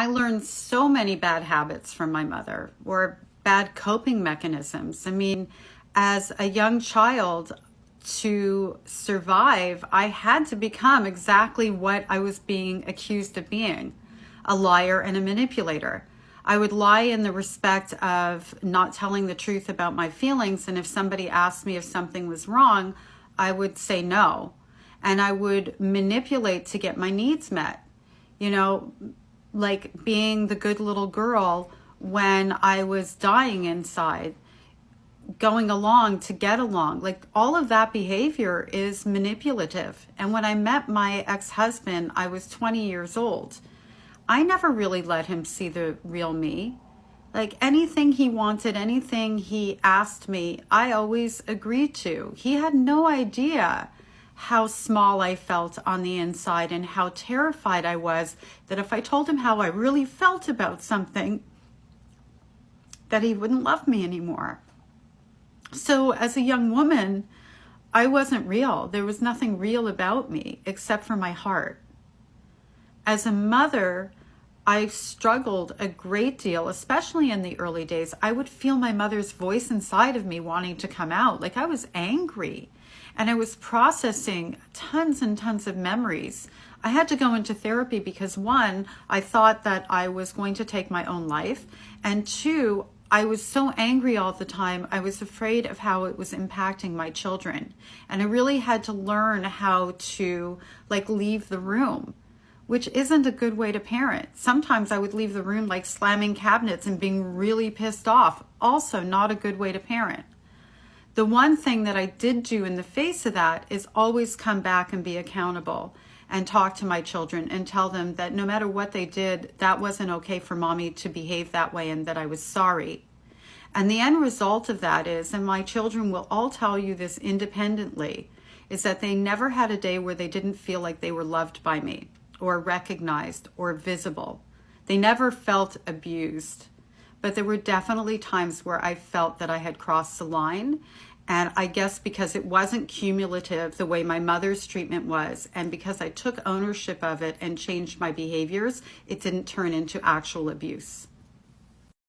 I learned so many bad habits from my mother, or bad coping mechanisms. I mean, as a young child, to survive, I had to become exactly what I was being accused of being, a liar and a manipulator. I would lie in the respect of not telling the truth about my feelings, and if somebody asked me if something was wrong, I would say no. And I would manipulate to get my needs met. You know, like being the good little girl when I was dying inside, going along to get along. Like, all of that behavior is manipulative. And when I met my ex-husband, I was 20 years old. I never really let him see the real me. Like, anything he wanted, anything he asked me, I always agreed to. He had no idea how small I felt on the inside and how terrified I was that if I told him how I really felt about something, that he wouldn't love me anymore. So as a young woman, I wasn't real. There was nothing real about me except for my heart. As a mother, I struggled a great deal, especially in the early days. I would feel my mother's voice inside of me wanting to come out. Like, I was angry. And I was processing tons and tons of memories. I had to go into therapy because, one, I thought that I was going to take my own life. And two, I was so angry all the time. I was afraid of how it was impacting my children. And I really had to learn how to, like, leave the room, which isn't a good way to parent. Sometimes I would leave the room like slamming cabinets and being really pissed off. Also not a good way to parent. The one thing that I did do in the face of that is always come back and be accountable and talk to my children and tell them that no matter what they did, that wasn't okay for mommy to behave that way and that I was sorry. And the end result of that is, and my children will all tell you this independently, is that they never had a day where they didn't feel like they were loved by me or recognized or visible. They never felt abused. But there were definitely times where I felt that I had crossed the line. And I guess because it wasn't cumulative the way my mother's treatment was, and because I took ownership of it and changed my behaviors, it didn't turn into actual abuse.